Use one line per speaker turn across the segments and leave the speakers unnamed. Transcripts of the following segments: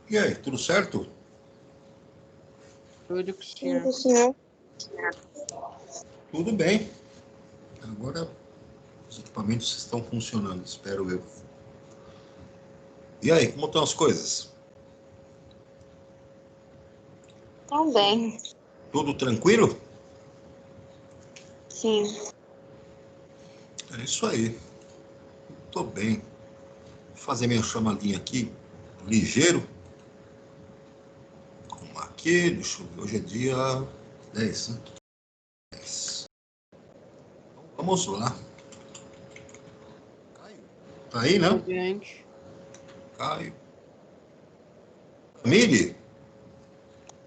E aí, tudo certo?
Tudo com o senhor.
Sim, senhor.
Tudo bem. Agora os equipamentos estão funcionando, espero eu. E aí, como estão as coisas?
Também.
Tudo tranquilo?
Sim.
É isso aí. Tô bem. Vou fazer minha chamadinha aqui, ligeiro. Vamos aqui, deixa eu ver. Hoje é dia 10, né? 10. Então, vamos lá. Caio, tá aí, né?
Gente,
Caio. Camille?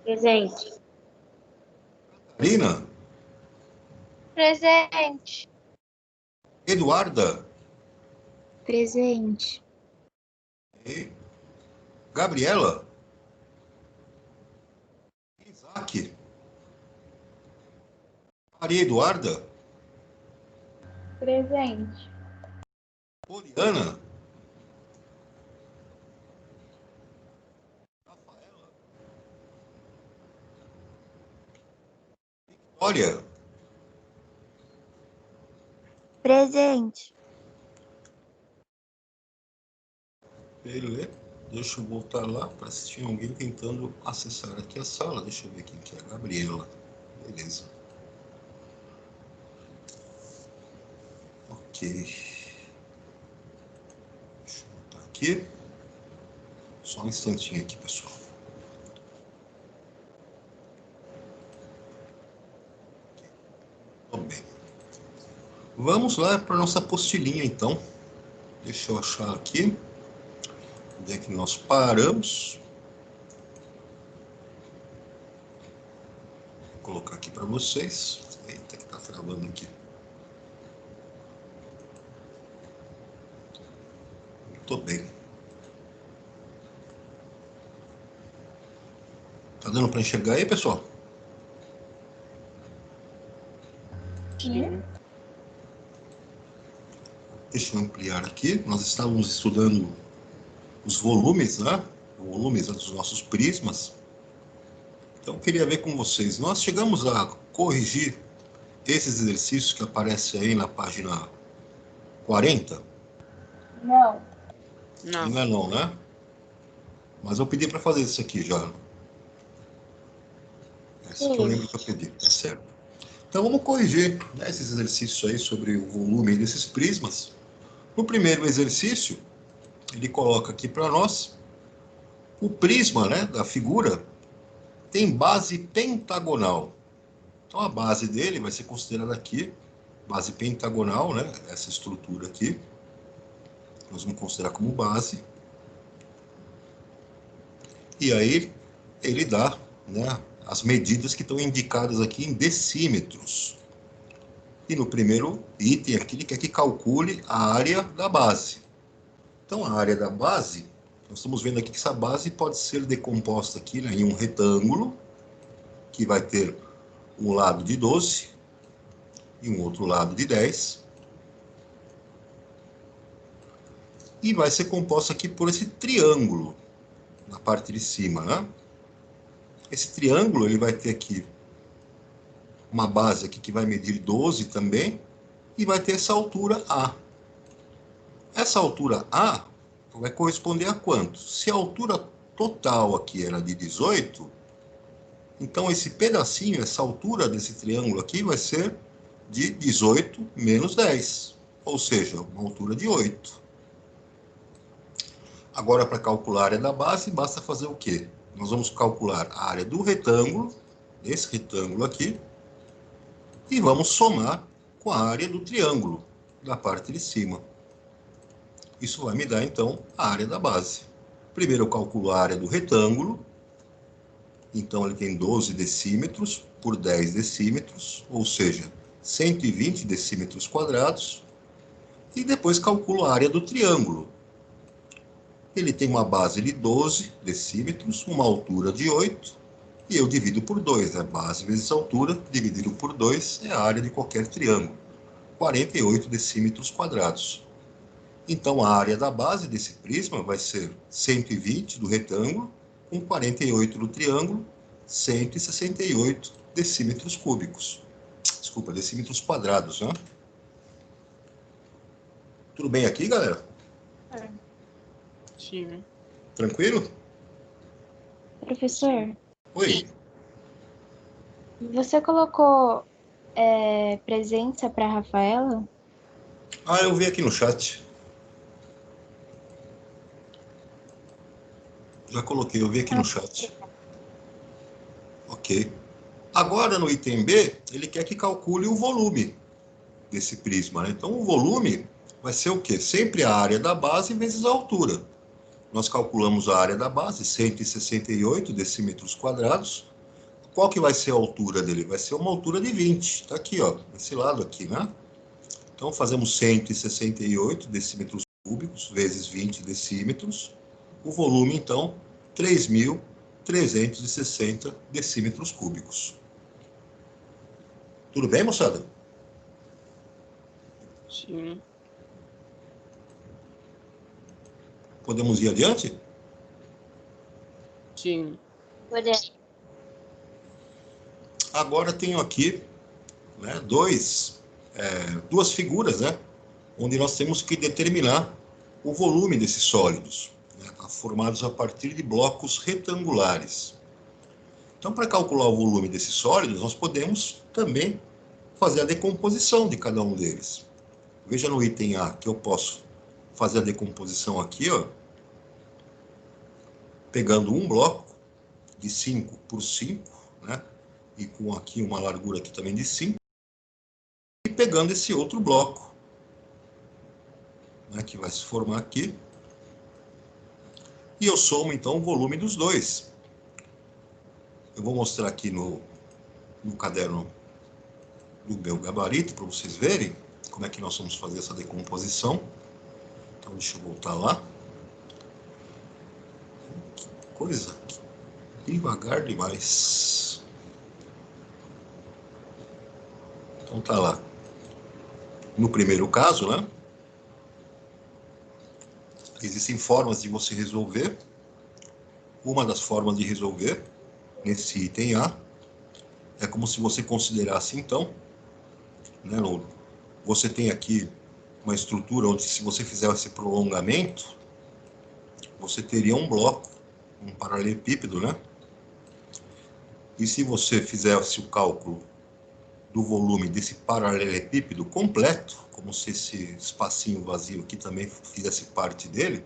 Presente.
Catarina?
Presente.
Eduarda?
Presente.
E Gabriela? Isaac? Maria Eduarda?
Presente.
Poliana? Rafaela? Olha,
Presente.
ele, deixa eu voltar lá para se tinha alguém tentando acessar aqui a sala. Deixa eu ver quem que é. Gabriela. Beleza. Ok. Deixa eu botar aqui. Só um instantinho aqui, pessoal. Tudo bem. Vamos lá para nossa apostilinha, então. Deixa eu achar aqui. Onde é que nós paramos? Vou colocar aqui para vocês. Eita, que tá travando aqui. Tô bem. Tá dando para enxergar aí, pessoal?
sim.
Deixa eu ampliar aqui. Nós estávamos estudando os volumes, né? Volumes dos nossos prismas. Então, eu queria ver com vocês. Nós chegamos a corrigir esses exercícios que aparecem aí na página 40?
Não.
Não.
Ainda não, né? Mas eu pedi para fazer isso aqui já. Esse que eu lembro que eu pedi, tá certo? Então, vamos corrigir, né, esses exercícios aí sobre o volume desses prismas. No primeiro exercício, ele coloca aqui para nós o prisma, né, da figura tem base pentagonal. Então, a base dele vai ser considerada aqui, base pentagonal, né? Essa estrutura aqui. Nós vamos considerar como base. E aí, ele dá, né, as medidas que estão indicadas aqui em decímetros. E no primeiro item aqui, ele quer que calcule a área da base. Então, a área da base, nós estamos vendo aqui que essa base pode ser decomposta aqui, né, em um retângulo, que vai ter um lado de 12 e um outro lado de 10. E vai ser composta aqui por esse triângulo na parte de cima, né? Esse triângulo, ele vai ter aqui uma base aqui que vai medir 12 também, e vai ter essa altura A. Essa altura A vai corresponder a quanto? Se a altura total aqui era de 18, então esse pedacinho, essa altura desse triângulo aqui vai ser de 18 menos 10, ou seja, uma altura de 8. Agora, para calcular a área da base, basta fazer o quê? Nós vamos calcular a área do retângulo, desse retângulo aqui, e vamos somar com a área do triângulo, da parte de cima. Isso vai me dar, então, a área da base. Primeiro eu calculo a área do retângulo, então ele tem 12 decímetros por 10 decímetros, ou seja, 120 decímetros quadrados, e depois calculo a área do triângulo. Ele tem uma base de 12 decímetros, uma altura de 8, e eu divido por 2, né? Base vezes altura, dividido por 2 é a área de qualquer triângulo, 48 decímetros quadrados. Então, a área da base desse prisma vai ser 120 do retângulo, com 48 do triângulo, 168 decímetros cúbicos. Desculpa, decímetros quadrados, né? Tudo bem aqui, galera?
Sim.
Tranquilo?
Professor,
Oi.
você colocou presença para Rafaela?
Ah, eu vi aqui no chat. Já coloquei, eu vi aqui no chat. Ok. Agora, no item B, ele quer que calcule o volume desse prisma, né? Então, o volume vai ser o quê? Sempre a área da base vezes a altura. Nós calculamos a área da base, 168 decímetros quadrados. Qual que vai ser a altura dele? Vai ser uma altura de 20. Está aqui, ó, desse lado aqui, né? Então, fazemos 168 decímetros cúbicos vezes 20 decímetros. O volume, então, 3.360 decímetros cúbicos. Tudo bem, moçada?
Sim.
Podemos ir adiante?
Sim.
Agora tenho aqui, né, duas figuras, né, onde nós temos que determinar o volume desses sólidos, né, formados a partir de blocos retangulares. Então, para calcular o volume desses sólidos, nós podemos também fazer a decomposição de cada um deles. Veja no item A que eu posso fazer a decomposição aqui, ó, pegando um bloco de 5 por 5, né, e com aqui uma largura aqui também de 5, e pegando esse outro bloco, né, que vai se formar aqui, e eu somo então o volume dos dois. Eu vou mostrar aqui no caderno do meu gabarito para vocês verem como é que nós vamos fazer essa decomposição. Então deixa eu voltar lá. Que coisa, devagar demais. Então tá lá. No primeiro caso, né? Existem formas de você resolver. Uma das formas de resolver nesse item A é como se você considerasse, então, né, você tem aqui uma estrutura onde, se você fizer esse prolongamento, você teria um bloco, um paralelepípedo, né? E se você fizesse o cálculo do volume desse paralelepípedo completo, como se esse espacinho vazio aqui também fizesse parte dele,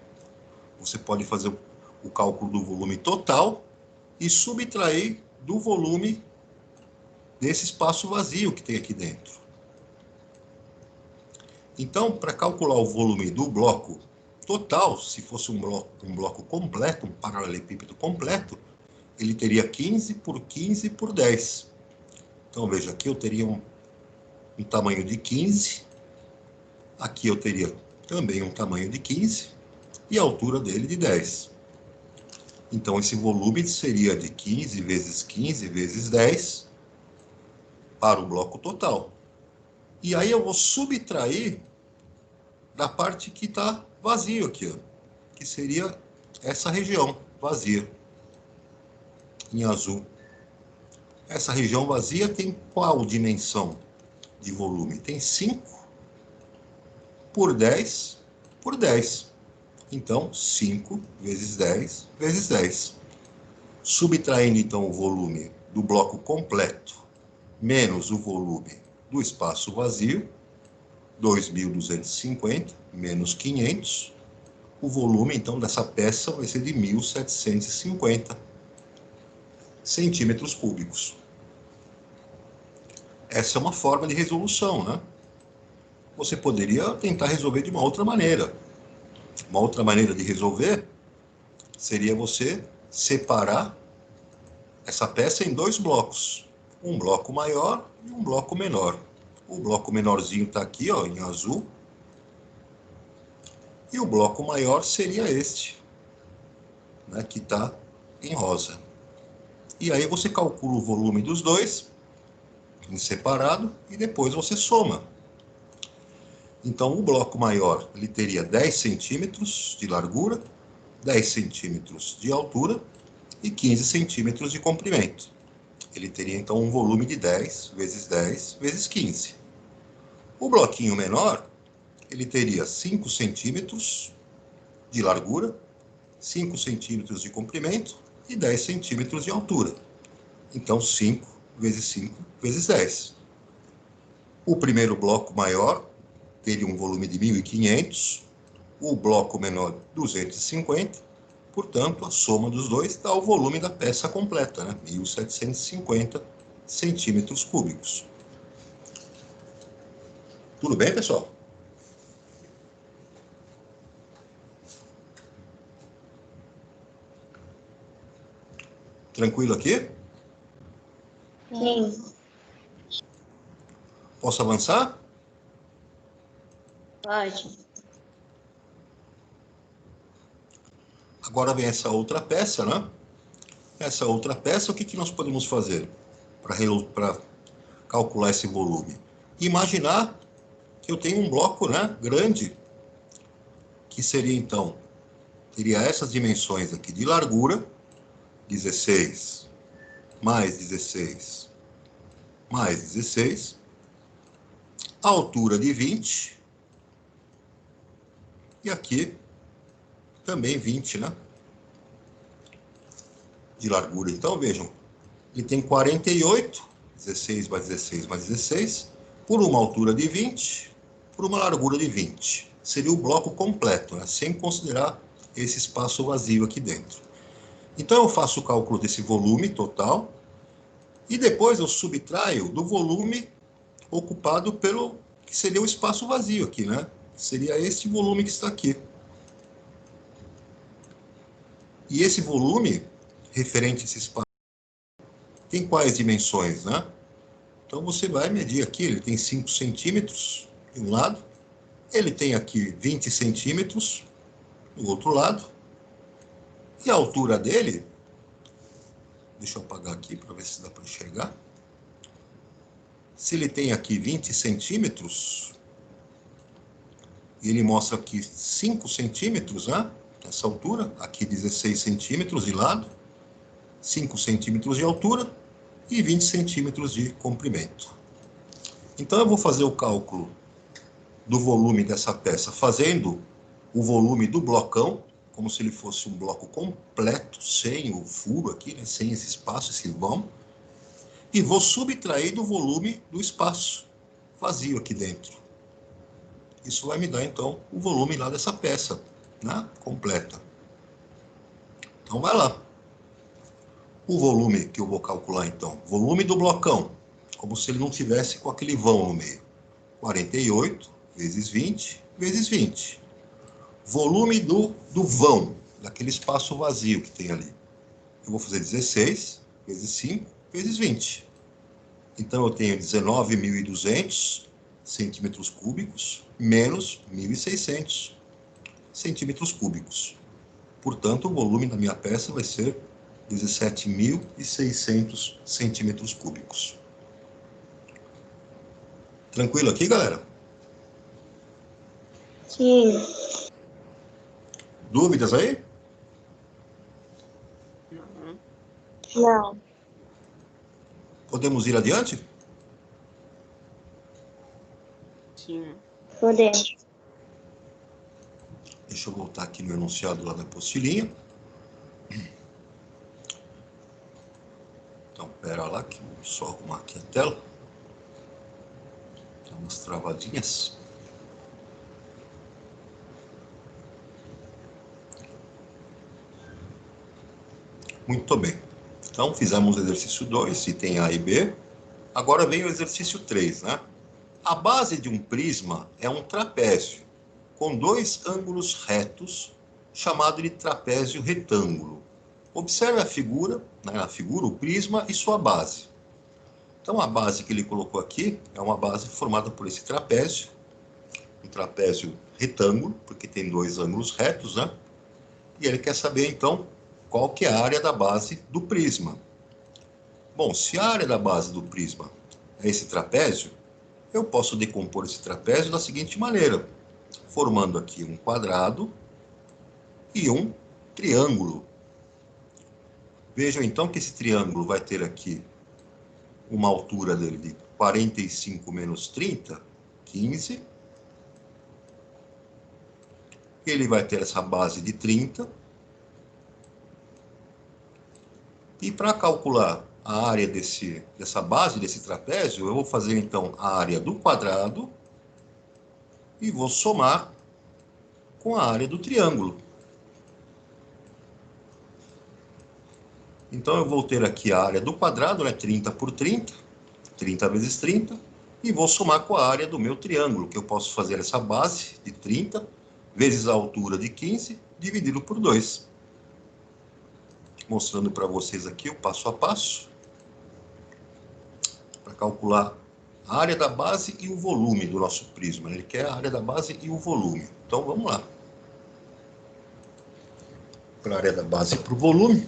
você pode fazer o cálculo do volume total e subtrair do volume desse espaço vazio que tem aqui dentro. Então, para calcular o volume do bloco total, se fosse um bloco completo, um paralelepípedo completo, ele teria 15 por 15 por 10. Então, veja, aqui eu teria um tamanho de 15, aqui eu teria também um tamanho de 15, e a altura dele de 10. Então, esse volume seria de 15 vezes 15 vezes 10 para o bloco total. E aí eu vou subtrair da parte que está vazio aqui, ó, que seria essa região vazia, em azul. Essa região vazia tem qual dimensão de volume? Tem 5 por 10 por 10. Então, 5 vezes 10 vezes 10. Subtraindo, então, o volume do bloco completo menos o volume do espaço vazio, 2.250 menos 500, o volume, então, dessa peça vai ser de 1.750 centímetros cúbicos. Essa é uma forma de resolução, né? Você poderia tentar resolver de uma outra maneira. Uma outra maneira de resolver seria você separar essa peça em dois blocos. Um bloco maior e um bloco menor. O bloco menorzinho está aqui, ó, em azul. E o bloco maior seria este, né, que está em rosa. E aí você calcula o volume dos dois, em separado, e depois você soma. Então, o bloco maior, ele teria 10 centímetros de largura, 10 centímetros de altura e 15 centímetros de comprimento. Ele teria, então, um volume de 10 vezes 15. O bloquinho menor, ele teria 5 centímetros de largura, 5 centímetros de comprimento e 10 centímetros de altura. Então, 5 vezes 5 vezes 10. O primeiro bloco maior teria um volume de 1.500, o bloco menor 250, portanto, a soma dos dois dá o volume da peça completa, né? 1.750 centímetros cúbicos. Tudo bem, pessoal? Tranquilo aqui?
Sim.
Posso avançar?
Pode.
Agora vem essa outra peça, né? Essa outra peça, o que nós podemos fazer para calcular esse volume? Imaginar que eu tenho um bloco, né, grande, que seria, então, teria essas dimensões aqui de largura, 16, mais 16, mais 16, a altura de 20, e aqui também 20, né? De largura. Então, vejam, ele tem 48, 16 mais 16 mais 16, por uma altura de 20, por uma largura de 20. Seria o bloco completo, né? Sem considerar esse espaço vazio aqui dentro. Então, eu faço o cálculo desse volume total e depois eu subtraio do volume ocupado pelo que seria o espaço vazio aqui, né? Seria este volume que está aqui. E esse volume, referente a esse espaço, tem quais dimensões, né? Então, você vai medir aqui, ele tem 5 centímetros de um lado, ele tem aqui 20 centímetros do outro lado, e a altura dele, deixa eu apagar aqui para ver se dá para enxergar. Se ele tem aqui 20 centímetros, e ele mostra aqui 5 centímetros, né? Essa altura, aqui 16 centímetros de lado, 5 centímetros de altura e 20 centímetros de comprimento. Então, eu vou fazer o cálculo do volume dessa peça, fazendo o volume do blocão, como se ele fosse um bloco completo, sem o furo aqui, né? Sem esse espaço, esse vão, e vou subtrair do volume do espaço vazio aqui dentro. Isso vai me dar, então, o volume lá dessa peça, né? Completa. Então, vai lá. O volume que eu vou calcular, então, volume do blocão, como se ele não tivesse com aquele vão no meio. 48 vezes 20 vezes 20. Volume do vão, daquele espaço vazio que tem ali. Eu vou fazer 16 vezes 5 vezes 20. Então, eu tenho 19.200 centímetros cúbicos menos 1.600 centímetros cúbicos. Portanto, o volume da minha peça vai ser 17.600 centímetros cúbicos. Tranquilo aqui, galera?
Sim.
Dúvidas aí?
Não.
Não.
Podemos ir adiante?
Sim.
Podemos.
Deixa eu voltar aqui no enunciado lá da apostilinha. Então, pera lá, que só arrumar aqui a tela. Tem umas travadinhas. Muito bem. Então, fizemos o exercício 2, item A e B. Agora vem o exercício 3, né? A base de um prisma é um trapézio, com dois ângulos retos, chamado de trapézio retângulo. Observe a figura, né? Na figura, o prisma e sua base. Então, a base que ele colocou aqui é uma base formada por esse trapézio, um trapézio retângulo, porque tem dois ângulos retos, né? E ele quer saber, então, qual que é a área da base do prisma. Bom, se a área da base do prisma é esse trapézio, eu posso decompor esse trapézio da seguinte maneira, formando aqui um quadrado e um triângulo. Vejam então que esse triângulo vai ter aqui uma altura dele de 45 menos 30, 15. Ele vai ter essa base de 30. E para calcular a área dessa base, desse trapézio, eu vou fazer então a área do quadrado e vou somar com a área do triângulo. Então eu vou ter aqui a área do quadrado, né, 30 por 30, 30 vezes 30, e vou somar com a área do meu triângulo, que eu posso fazer essa base de 30 vezes a altura de 15, dividido por 2. Mostrando para vocês aqui o passo a passo, para calcular a área da base e o volume do nosso prisma. Ele quer a área da base e o volume. Então vamos lá. Para a área da base e para o volume.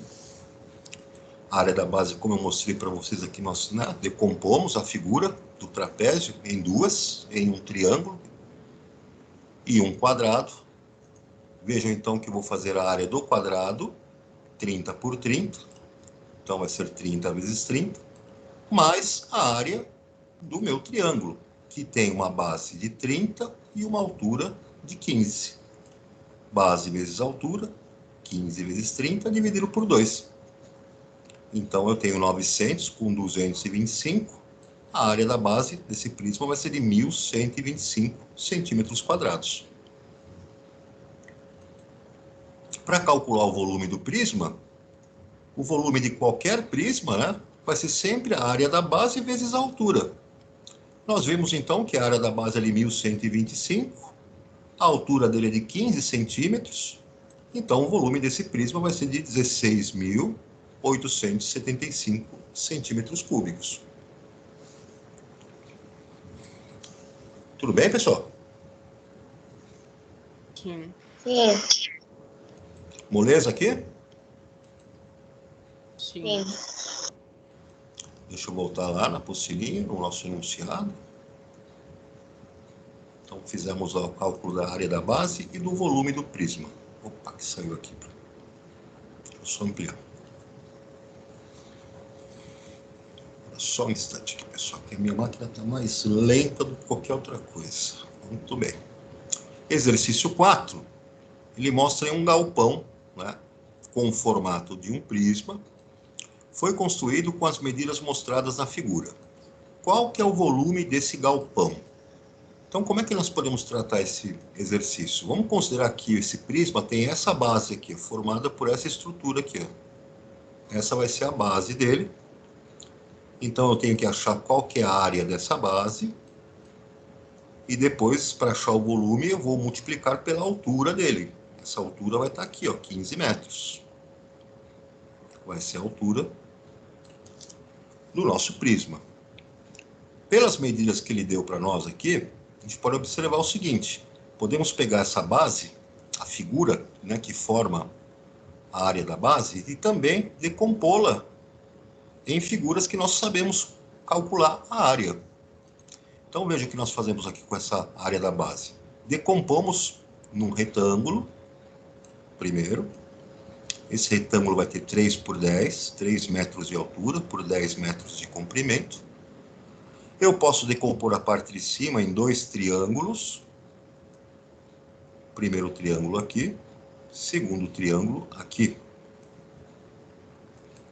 A área da base, como eu mostrei para vocês aqui, nós decompomos a figura do trapézio em duas, em um triângulo e um quadrado. Vejam então que eu vou fazer a área do quadrado, 30 por 30, então vai ser 30 vezes 30, mais a área do meu triângulo, que tem uma base de 30 e uma altura de 15. Base vezes altura, 15 vezes 30, dividido por 2. Então, eu tenho 900 com 225. A área da base desse prisma vai ser de 1.125 centímetros quadrados. Para calcular o volume do prisma, o volume de qualquer prisma, né, vai ser sempre a área da base vezes a altura. Nós vemos, então, que a área da base é de 1.125, a altura dele é de 15 centímetros, então o volume desse prisma vai ser de 16.875 centímetros cúbicos. Tudo bem, pessoal?
Sim.
Sim.
Moleza aqui?
Sim.
Deixa eu voltar lá na apostilinha, no nosso enunciado. Então, fizemos o cálculo da área da base e do volume do prisma. Opa, que saiu aqui. Deixa eu só ampliar. Só um instante aqui, pessoal, que a minha máquina está mais lenta do que qualquer outra coisa. Muito bem. Exercício 4, ele mostra um galpão, né, com o formato de um prisma, foi construído com as medidas mostradas na figura. Qual que é o volume desse galpão? Então, como é que nós podemos tratar esse exercício? Vamos considerar que esse prisma tem essa base aqui, formada por essa estrutura aqui. Ó. Essa vai ser a base dele. Então, eu tenho que achar qual que é a área dessa base. E depois, para achar o volume, eu vou multiplicar pela altura dele. Essa altura vai estar aqui, ó, 15 metros. Vai ser a altura do nosso prisma. Pelas medidas que ele deu para nós aqui, a gente pode observar o seguinte. Podemos pegar essa base, a figura, né, que forma a área da base, e também decompô-la em figuras que nós sabemos calcular a área. Então, veja o que nós fazemos aqui com essa área da base. Decompomos num retângulo, primeiro. Esse retângulo vai ter 3 por 10, 3 metros de altura por 10 metros de comprimento. Eu posso decompor a parte de cima em dois triângulos. Primeiro triângulo aqui, segundo triângulo aqui.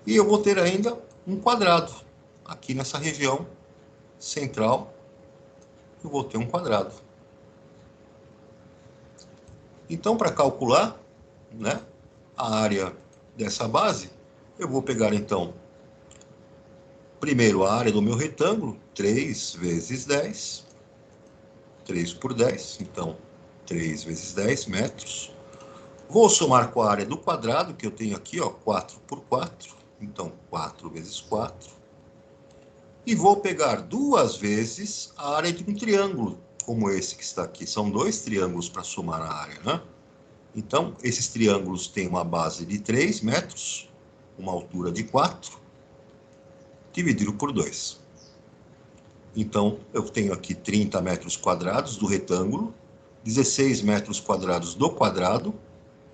E eu vou ter ainda um quadrado aqui nessa região central. Eu vou ter um quadrado. Então, para calcular, né, a área dessa base, eu vou pegar, então, primeiro a área do meu retângulo, 3 vezes 10, 3 por 10, então, 3 vezes 10 metros. Vou somar com a área do quadrado, que eu tenho aqui, ó, 4 por 4, então, 4 vezes 4. E vou pegar duas vezes a área de um triângulo, como esse que está aqui. São dois triângulos para somar a área, né? Então, esses triângulos têm uma base de 3 metros, uma altura de 4, dividido por 2. Então, eu tenho aqui 30 metros quadrados do retângulo, 16 metros quadrados do quadrado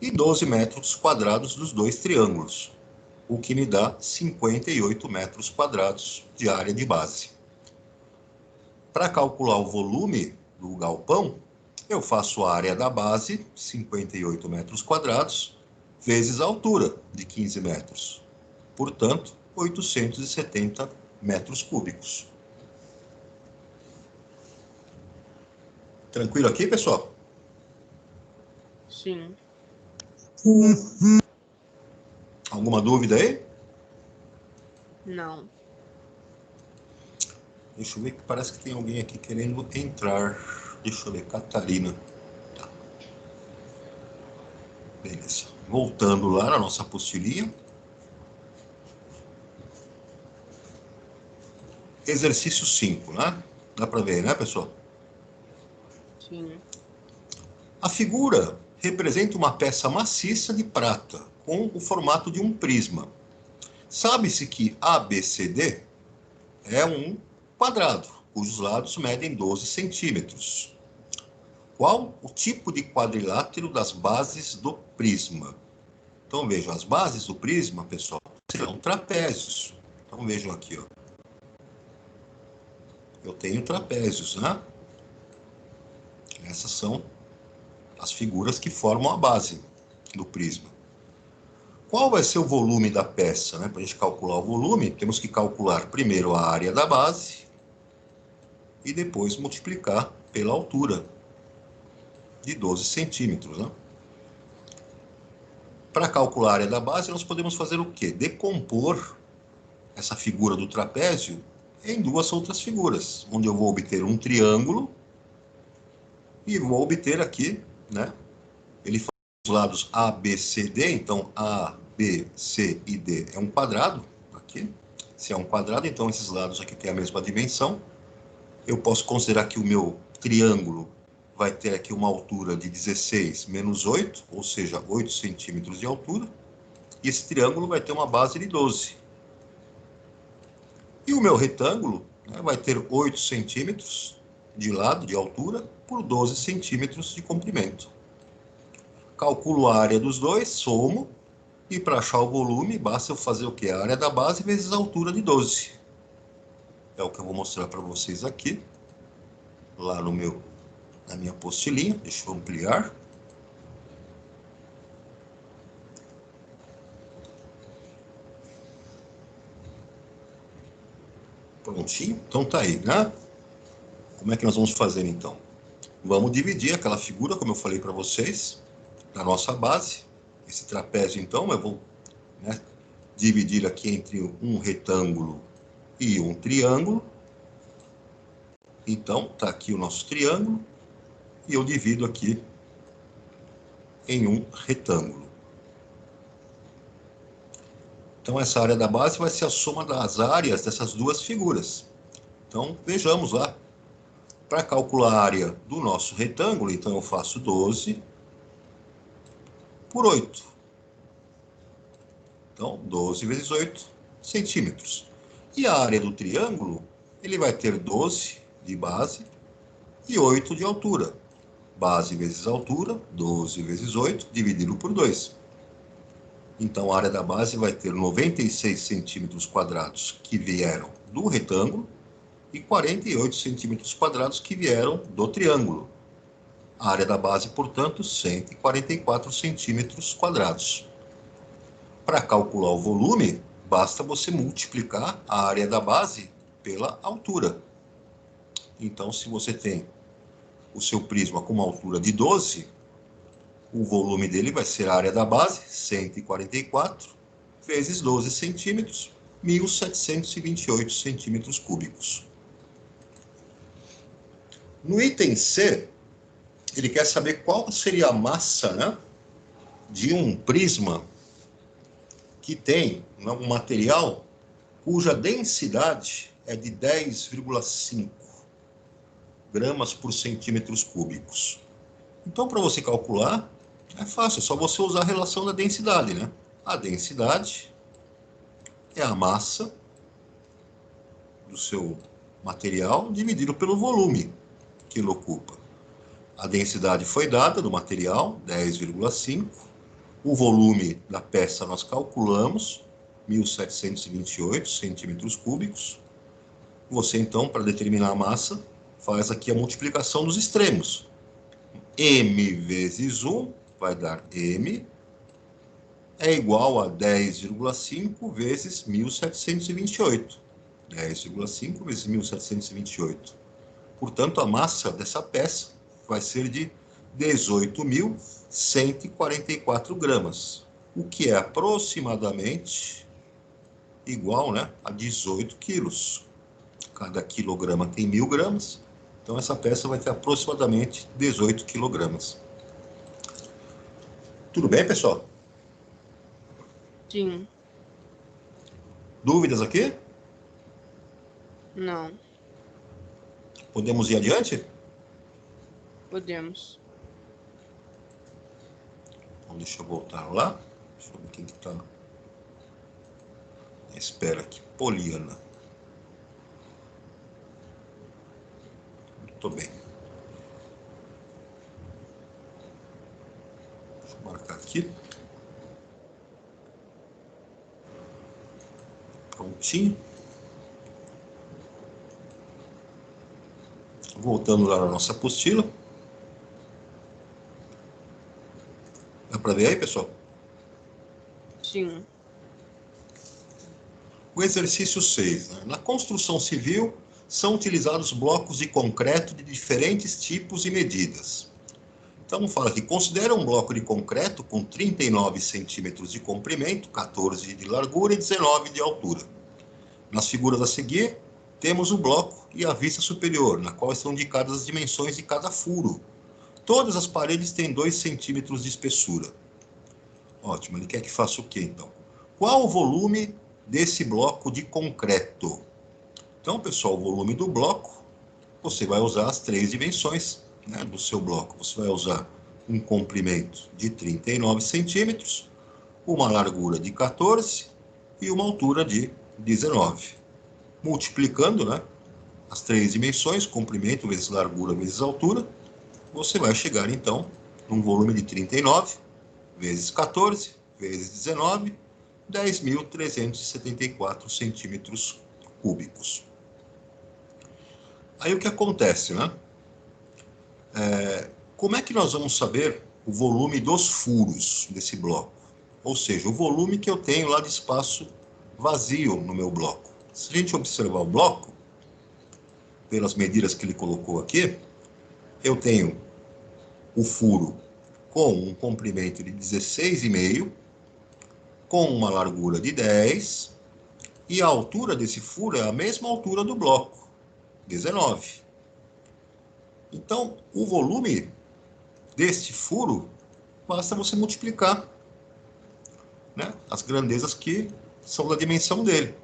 e 12 metros quadrados dos dois triângulos, o que me dá 58 metros quadrados de área de base. Para calcular o volume do galpão, eu faço a área da base, 58 metros quadrados, vezes a altura, de 15 metros. Portanto, 870 metros cúbicos. Tranquilo aqui, pessoal?
Sim.
Alguma dúvida aí?
Não.
Deixa eu ver que parece que tem alguém aqui querendo entrar. Deixa eu ver, Catarina. Tá. Beleza. Voltando lá na nossa apostilinha. Exercício 5, né? Dá para ver, né, pessoal?
Sim.
A figura representa uma peça maciça de prata com o formato de um prisma. Sabe-se que ABCD é um quadrado, cujos lados medem 12 centímetros. Qual o tipo de quadrilátero das bases do prisma? Então, vejam, as bases do prisma, pessoal, serão trapézios. Então, vejam aqui, ó. Eu tenho trapézios, né? Essas são as figuras que formam a base do prisma. Qual vai ser o volume da peça? Né? Para a gente calcular o volume, temos que calcular primeiro a área da base e depois multiplicar pela altura de 12 centímetros. Né? Para calcular a área da base, nós podemos fazer o quê? Decompor essa figura do trapézio em duas outras figuras, onde eu vou obter um triângulo e vou obter aqui, né? Ele faz os lados A, B, C, D, então A, B, C e D é um quadrado, aqui. Se é um quadrado, então esses lados aqui têm a mesma dimensão. Eu posso considerar que o meu triângulo vai ter aqui uma altura de 16 menos 8, ou seja, 8 centímetros de altura. E esse triângulo vai ter uma base de 12. E o meu retângulo, né, vai ter 8 centímetros de lado, de altura, por 12 centímetros de comprimento. Calculo a área dos dois, somo, e para achar o volume, basta eu fazer o quê? A área da base vezes a altura de 12. É o que eu vou mostrar para vocês aqui, lá na minha apostilinha. Deixa eu ampliar. Prontinho. Então tá aí, né? Como é que nós vamos fazer então? Vamos dividir aquela figura, como eu falei para vocês, na nossa base. Esse trapézio, então, eu vou, né, dividir aqui entre um retângulo e um triângulo. Então, está aqui o nosso triângulo e eu divido aqui em um retângulo. Então, essa área da base vai ser a soma das áreas dessas duas figuras. Então, vejamos lá. Para calcular a área do nosso retângulo, então eu faço 12 por 8. Então, 12 vezes 8 centímetros. E a área do triângulo, ele vai ter 12 de base e 8 de altura. Base vezes altura, 12 vezes 8, dividido por 2. Então, a área da base vai ter 96 centímetros quadrados que vieram do retângulo e 48 centímetros quadrados que vieram do triângulo. A área da base, portanto, 144 centímetros quadrados. Para calcular o volume, basta você multiplicar a área da base pela altura. Então, se você tem o seu prisma com uma altura de 12, o volume dele vai ser a área da base, 144, vezes 12 centímetros, 1.728 centímetros cúbicos. No item C, ele quer saber qual seria a massa, né, de um prisma que tem um material cuja densidade é de 10,5 gramas por centímetros cúbicos. Então, para você calcular, é fácil, é só você usar a relação da densidade, né? A densidade é a massa do seu Material dividido pelo volume que ele ocupa. A densidade foi dada do material, 10,5. O volume da peça nós calculamos, 1.728 centímetros cúbicos. Você, então, para determinar a massa, faz aqui a multiplicação dos extremos. M vezes 1 vai dar M, é igual a 10,5 vezes 1.728. 10,5 vezes 1.728. Portanto, a massa dessa peça vai ser de 18.144 gramas, o que é aproximadamente igual, né, a 18 quilos. Cada quilograma tem 1.000 gramas, então essa peça vai ter aproximadamente 18 quilogramas. Tudo bem, pessoal?
Sim.
Dúvidas aqui?
Não.
Podemos ir adiante?
Podemos.
Então, deixa eu voltar lá. Deixa eu ver quem que está. Espera aqui. Poliana. Muito bem. Deixa eu marcar aqui. Prontinho. Voltando lá na nossa apostila. Dá para ver aí, pessoal?
Sim.
O exercício 6. Né? Na construção civil, são utilizados blocos de concreto de diferentes tipos e medidas. Então, fala aqui, considera um bloco de concreto com 39 centímetros de comprimento, 14 de largura e 19 de altura. Nas figuras a seguir, temos o bloco e a vista superior, na qual estão indicadas as dimensões de cada furo. Todas as paredes têm 2 centímetros de espessura. Ótimo, ele quer que faça o quê, então? Qual o volume desse bloco de concreto? Então, pessoal, o volume do bloco, você vai usar as 3 dimensões, né, do seu bloco. Você vai usar um comprimento de 39 centímetros, uma largura de 14 e uma altura de 19. Multiplicando, né, as 3 dimensões, comprimento vezes largura vezes altura, você vai chegar, então, num volume de 39 vezes 14 vezes 19, 10.374 centímetros cúbicos. Aí o que acontece, né? Como é que nós vamos saber o volume dos furos desse bloco? Ou seja, o volume que eu tenho lá de espaço vazio no meu bloco. Se a gente observar o bloco, pelas medidas que ele colocou aqui, eu tenho o furo com um comprimento de 16,5, com uma largura de 10, e a altura desse furo é a mesma altura do bloco, 19. Então, o volume deste furo, basta você multiplicar, né, as grandezas que são da dimensão dele.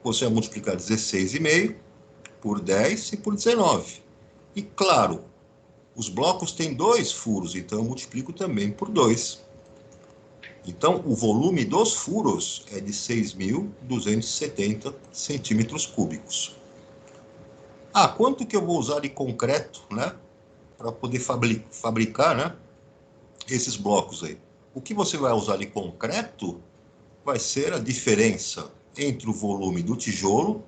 Você vai multiplicar 16,5 por 10 e por 19. E, claro, os blocos têm 2 furos, então eu multiplico também por 2. Então, o volume dos furos é de 6.270 centímetros cúbicos. Ah, quanto que eu vou usar de concreto, né, para poder fabricar, né, esses blocos aí? O que você vai usar de concreto vai ser a diferença entre o volume do tijolo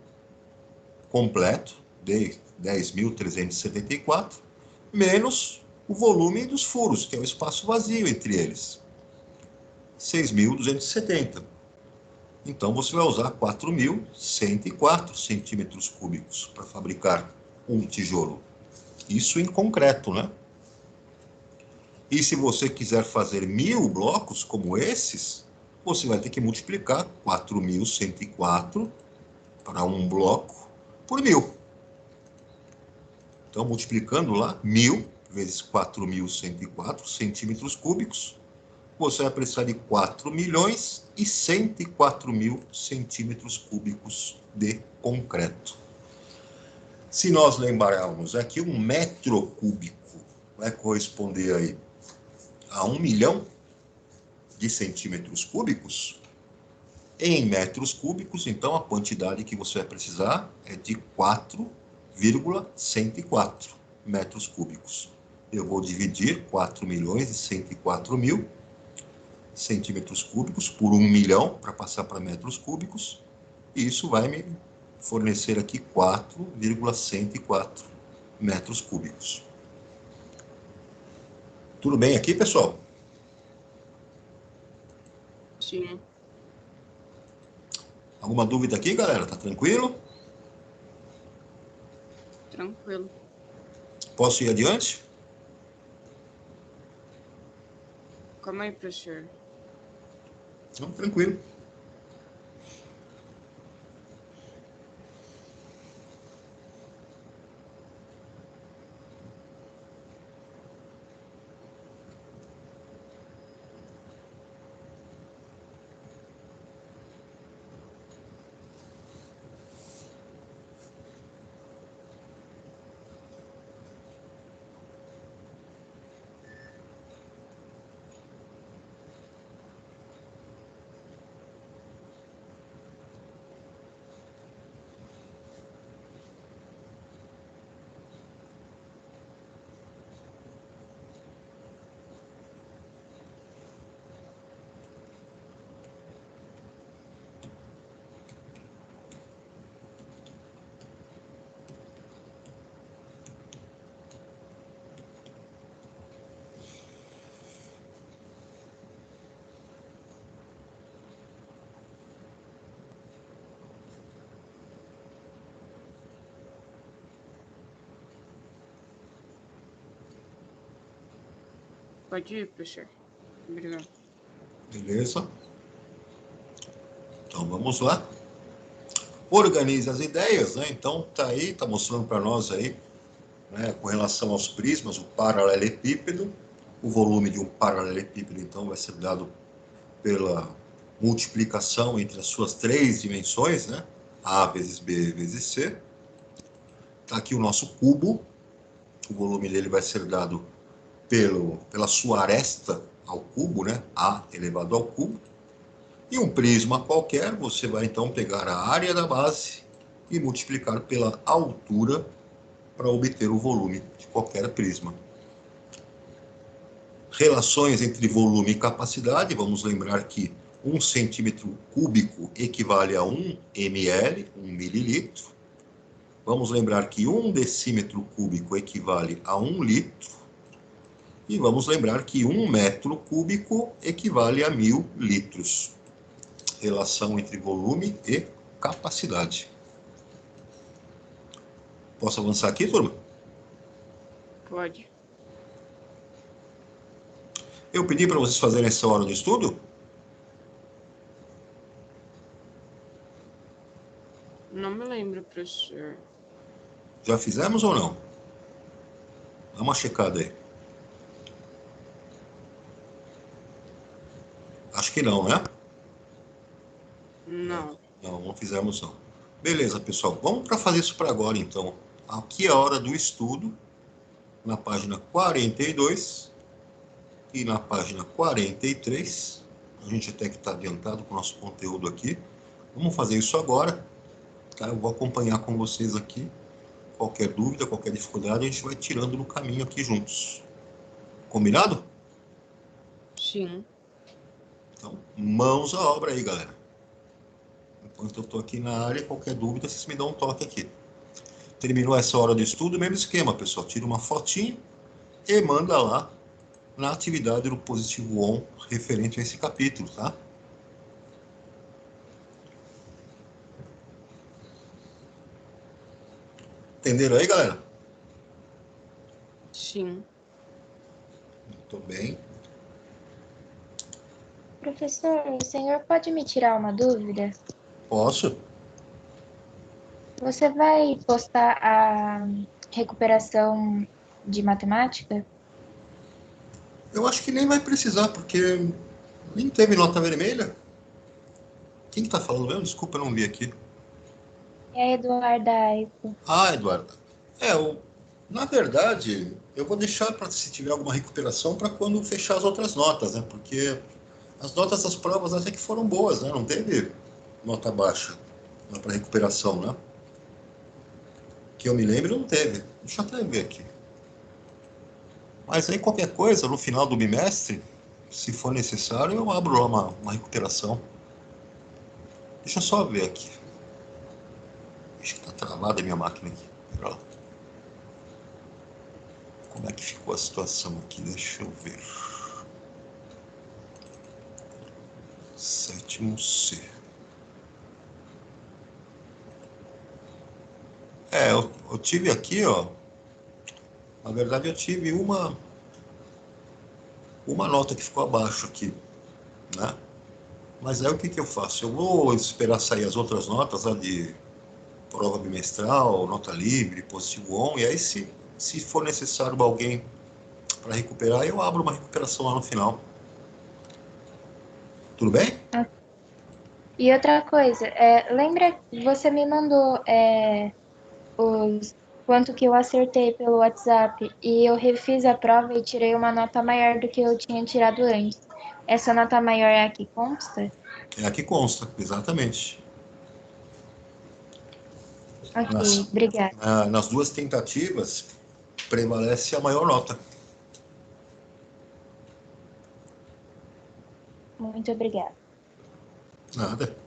completo, de 10.374, menos o volume dos furos, que é o espaço vazio entre eles, 6.270. Então, você vai usar 4.104 centímetros cúbicos para fabricar um tijolo. Isso em concreto, né? E se você quiser fazer 1.000 blocos como esses, você vai ter que multiplicar 4.104 para um bloco por 1.000. Então, multiplicando lá, 1.000 vezes 4.104 centímetros cúbicos, você vai precisar de 4.104.000 centímetros cúbicos de concreto. Se nós lembrarmos aqui, um metro cúbico vai corresponder aí a 1 milhão de centímetros cúbicos. Em metros cúbicos, então, a quantidade que você vai precisar é de 4 4,104 metros cúbicos. Eu vou dividir 4.104.000 centímetros cúbicos por 1 milhão, para passar para metros cúbicos, e isso vai me fornecer aqui 4,104 metros cúbicos. Tudo bem aqui, pessoal?
Sim.
Alguma dúvida aqui, galera? Tá tranquilo?
Tranquilo.
Posso ir adiante?
Calma aí, professor.
Não, tranquilo.
Pode ir, professor. Obrigado.
Beleza? Então vamos lá. Organize as ideias, né? Então tá aí, tá mostrando para nós aí, né, com relação aos prismas, o paralelepípedo. O volume de um paralelepípedo, então, vai ser dado pela multiplicação entre as suas três dimensões, né? A vezes B vezes C. Tá aqui o nosso cubo. O volume dele vai ser dado pela sua aresta ao cubo, né? A elevado ao cubo. E um prisma qualquer, você vai então pegar a área da base e multiplicar pela altura para obter o volume de qualquer prisma. Relações entre volume e capacidade, vamos lembrar que 1 centímetro cúbico equivale a 1 ml, 1 mililitro. Vamos lembrar que 1 decímetro cúbico equivale a 1 litro. E vamos lembrar que 1 metro cúbico equivale a 1.000 litros. Relação entre volume e capacidade. Posso avançar aqui, turma?
Pode.
Eu pedi para vocês fazerem essa hora do estudo?
Não me lembro, professor.
Já fizemos ou não? Dá uma checada aí. Acho que não, né?
Não.
Não fizemos não. Beleza, pessoal. Vamos para fazer isso para agora, então. Aqui é a hora do estudo, na página 42 e na página 43. A gente até que está adiantado com o nosso conteúdo aqui. Vamos fazer isso agora. Tá? Eu vou acompanhar com vocês aqui. Qualquer dúvida, qualquer dificuldade, a gente vai tirando no caminho aqui juntos. Combinado?
Sim.
Então, mãos à obra aí, galera. Enquanto eu estou aqui na área, qualquer dúvida, vocês me dão um toque aqui. Terminou essa hora do estudo, mesmo esquema, pessoal. Tira uma fotinha e manda lá na atividade do Positivo On referente a esse capítulo, tá? Entenderam aí, galera?
Sim.
Muito bem.
Professor, o senhor pode me tirar uma dúvida?
Posso?
Você vai postar a recuperação de matemática?
Eu acho que nem vai precisar, porque nem teve nota vermelha. Quem que tá falando mesmo? Desculpa, eu não vi aqui.
É a Eduarda Aico.
Ah, Eduardo. Na verdade, eu vou deixar para se tiver alguma recuperação para quando fechar as outras notas, né? Porque as notas das provas até que foram boas, né? Não teve nota baixa para recuperação, né? Que eu me lembro, não teve. Deixa eu até ver aqui. Mas aí qualquer coisa, no final do bimestre, se for necessário, eu abro lá uma recuperação. Deixa eu só ver aqui. Acho que tá travada a minha máquina aqui. Pera lá. Como é que ficou a situação aqui? Deixa eu ver. Sétimo C. Eu tive aqui, ó. Na verdade, eu tive uma nota que ficou abaixo aqui, né? Mas aí o que eu faço? Eu vou esperar sair as outras notas lá de prova bimestral, nota livre, positivo on, e aí se for necessário alguém para recuperar, eu abro uma recuperação lá no final. Tudo bem?
E outra coisa, lembra que você me mandou os quanto que eu acertei pelo WhatsApp e eu refiz a prova e tirei uma nota maior do que eu tinha tirado antes. Essa nota maior é a que consta?
É aqui consta, exatamente.
Ok, obrigada.
Nas duas tentativas, prevalece a maior nota.
Muito obrigada.
Nada.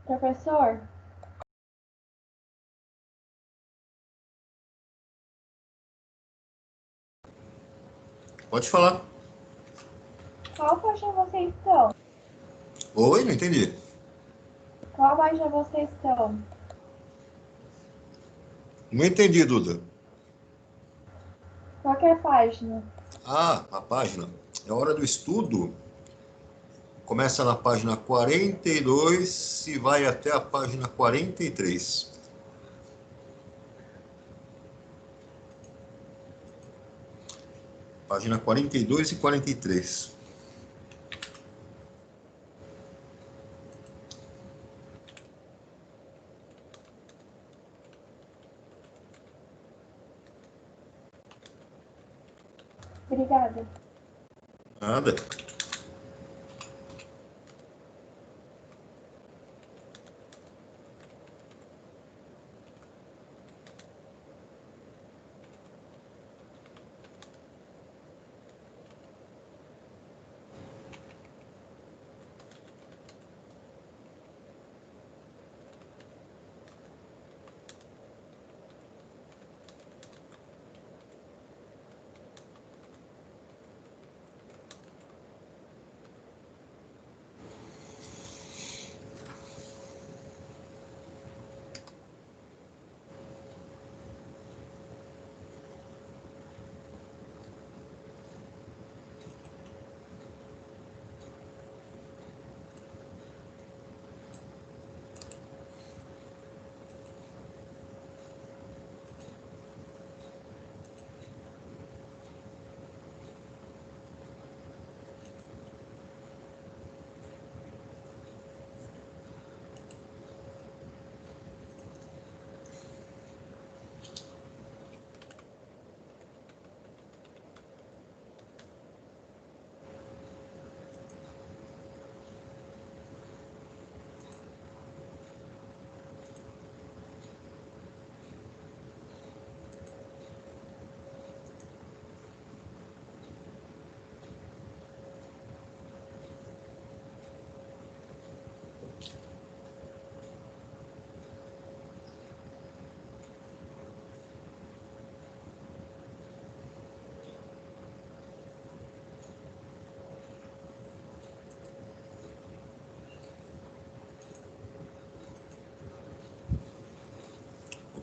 Professor,
Pode falar.
qual faixa vocês estão?
Oi, não entendi.
Qual faixa vocês estão?
Não entendi, Duda.
Qual que é a página?
Ah, a página. É hora do estudo. Começa na página 42 e vai até a página 43. Página 42 e 43.
Obrigada.
Nada.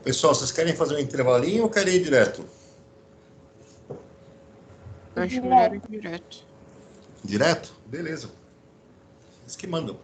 Pessoal, vocês querem fazer um intervalinho ou querem ir direto?
Acho melhor ir direto.
Direto? Beleza. Vocês que mandam.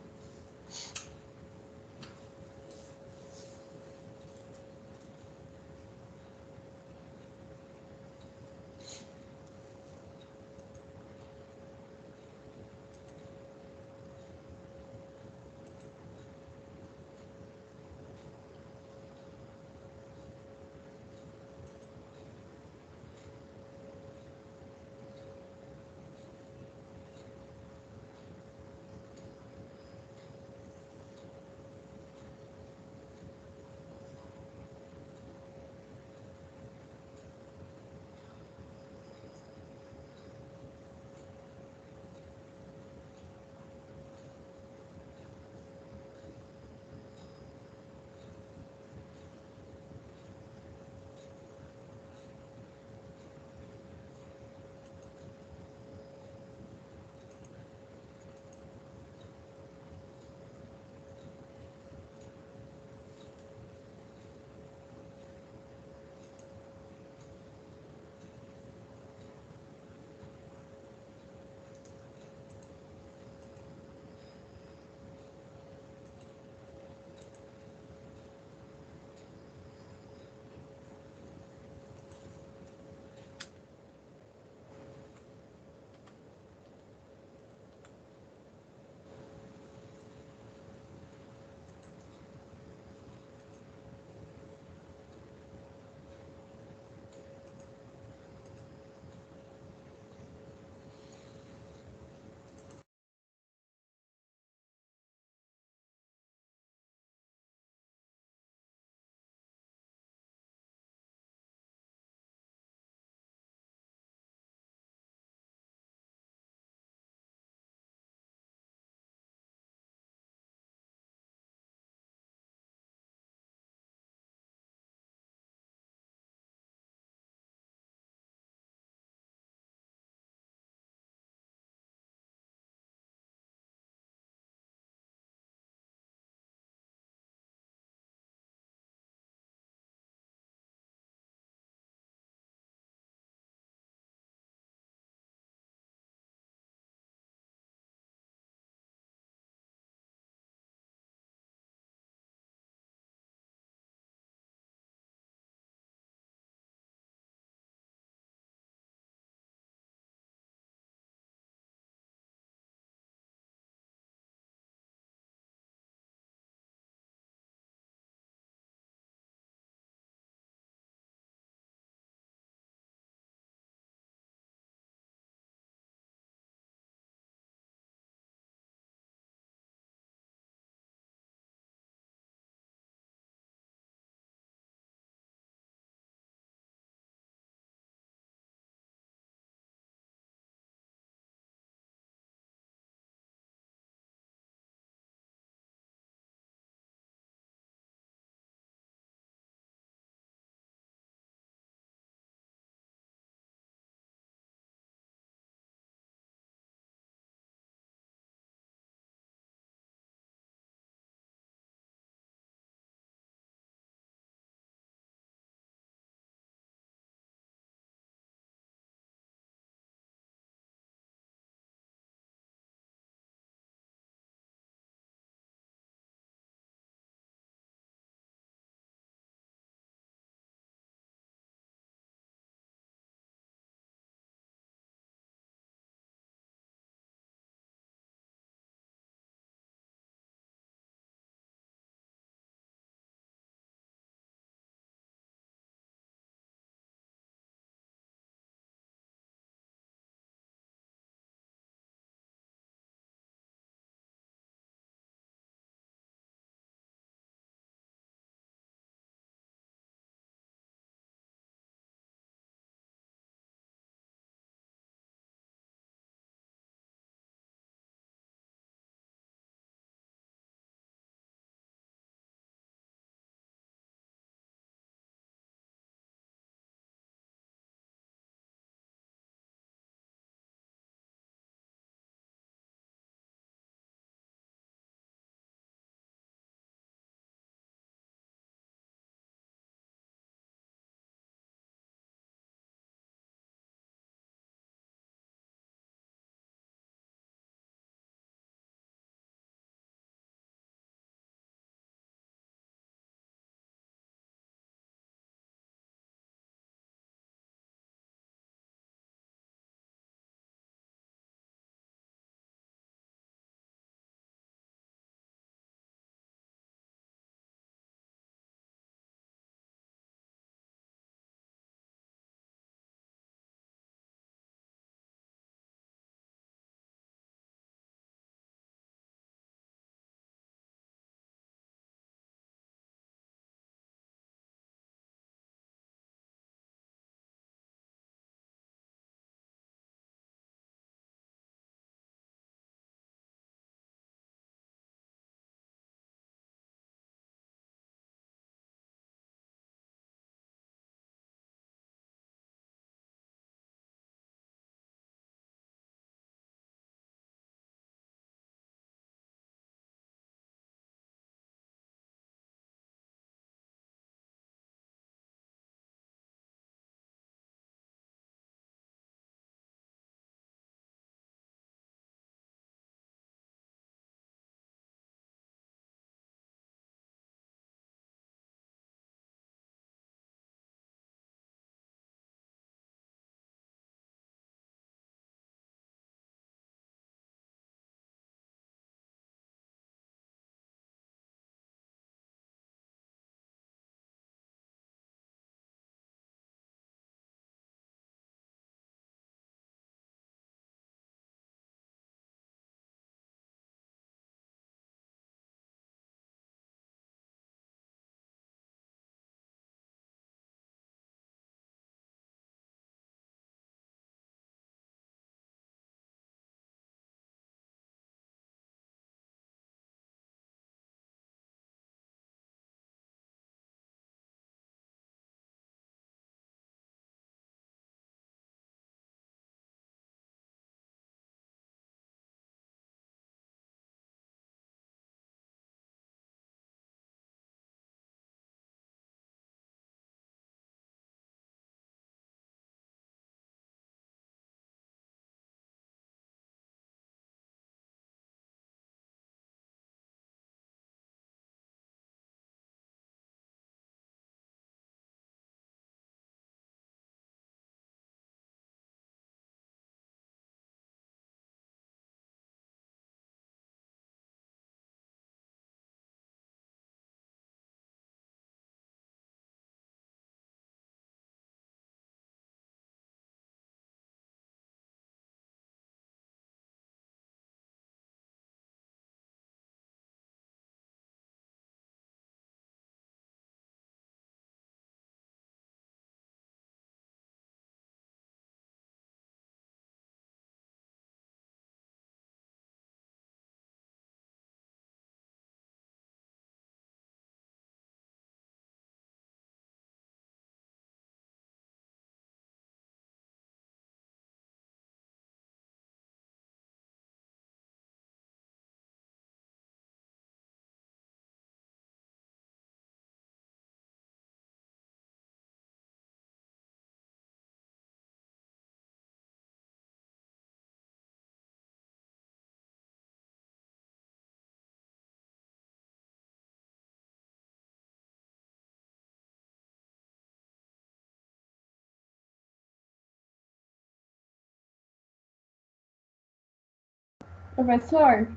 Professor,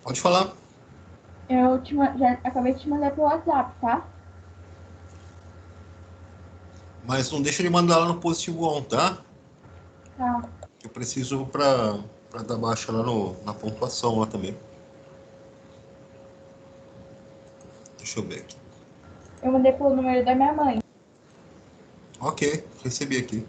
Pode falar.
já acabei de te mandar pelo WhatsApp, tá?
Mas não deixa de mandar lá no positivo on, tá?
Tá.
Eu preciso para dar baixa lá na pontuação lá também. Deixa eu ver aqui.
Eu mandei pelo número da minha mãe.
Ok, recebi aqui.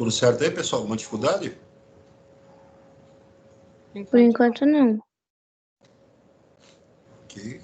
Tudo certo aí, pessoal? Alguma dificuldade?
Por enquanto, não.
Ok.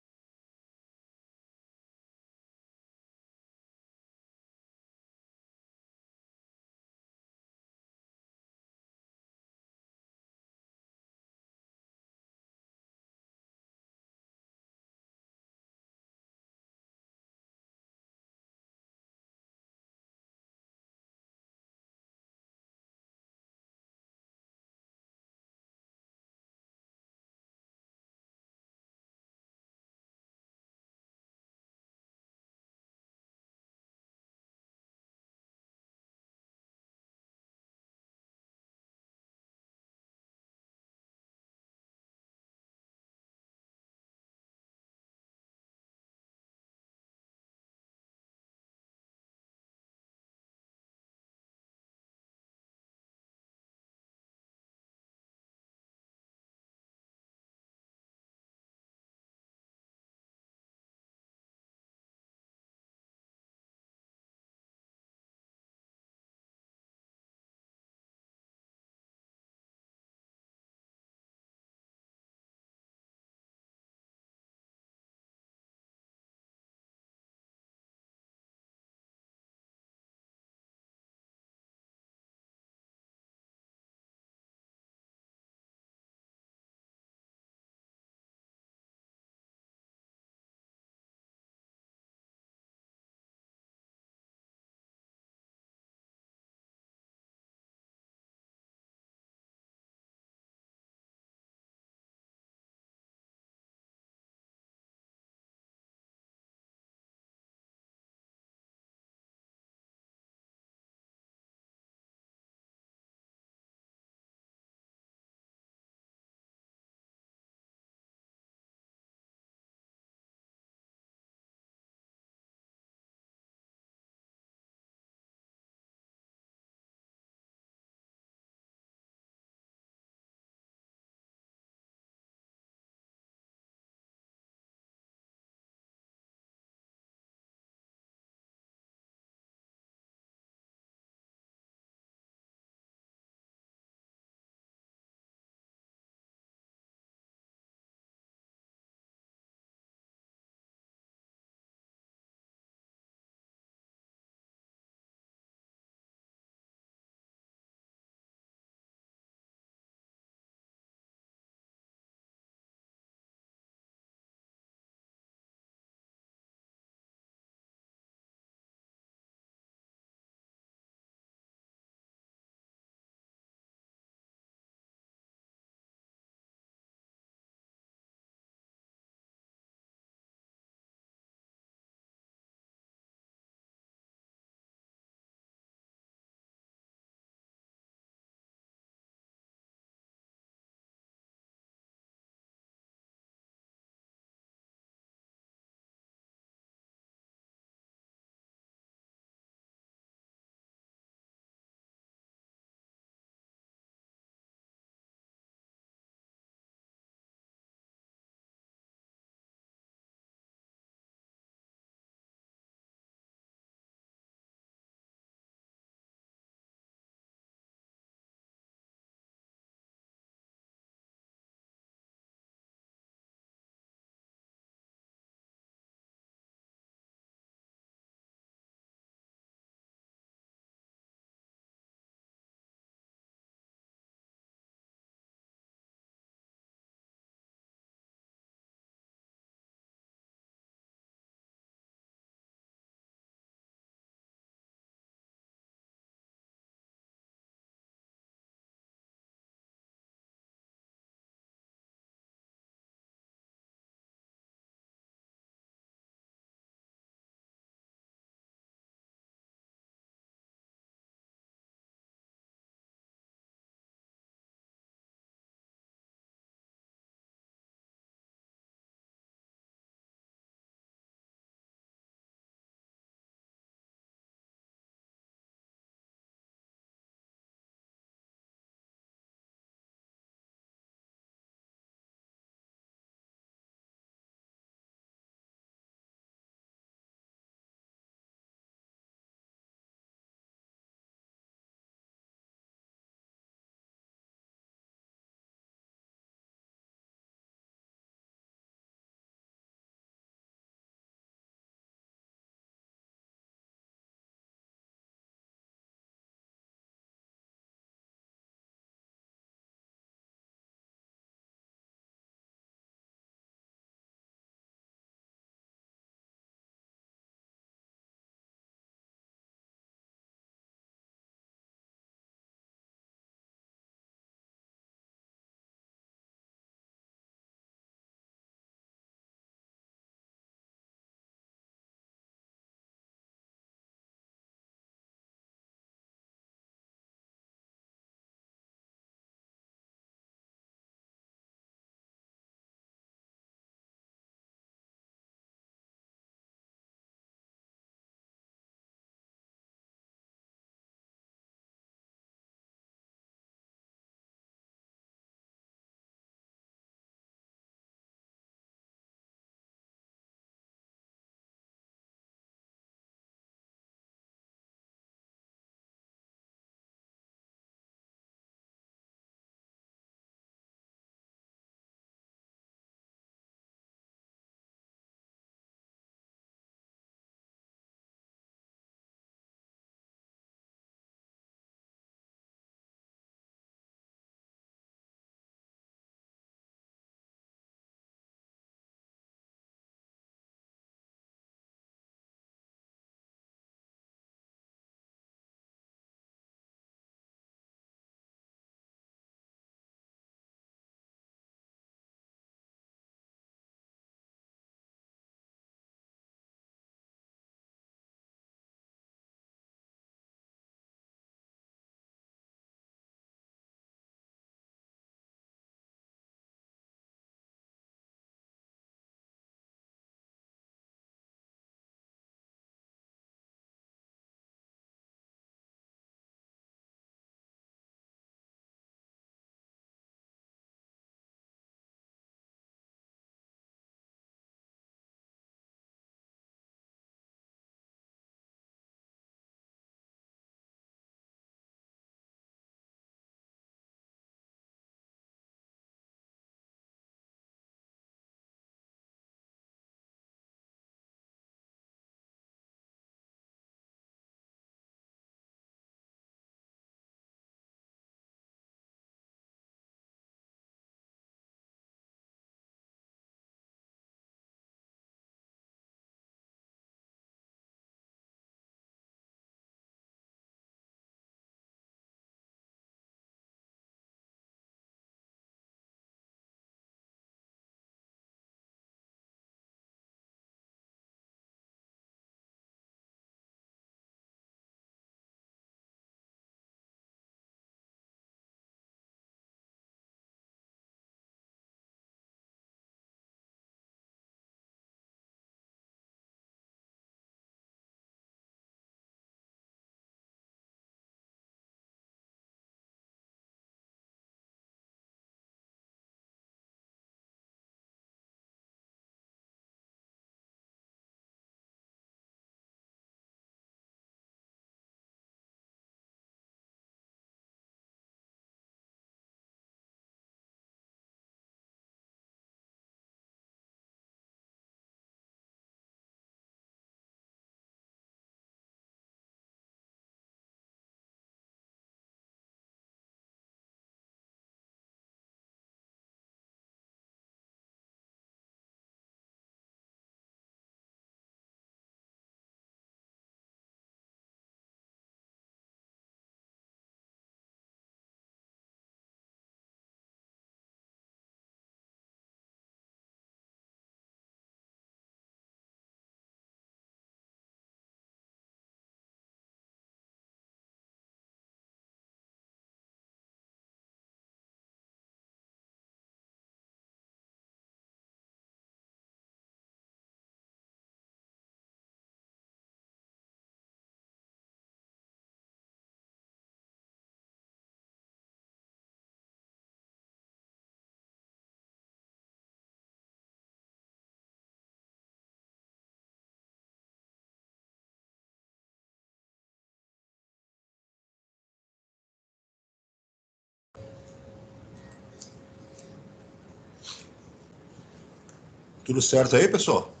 Tudo certo aí, pessoal?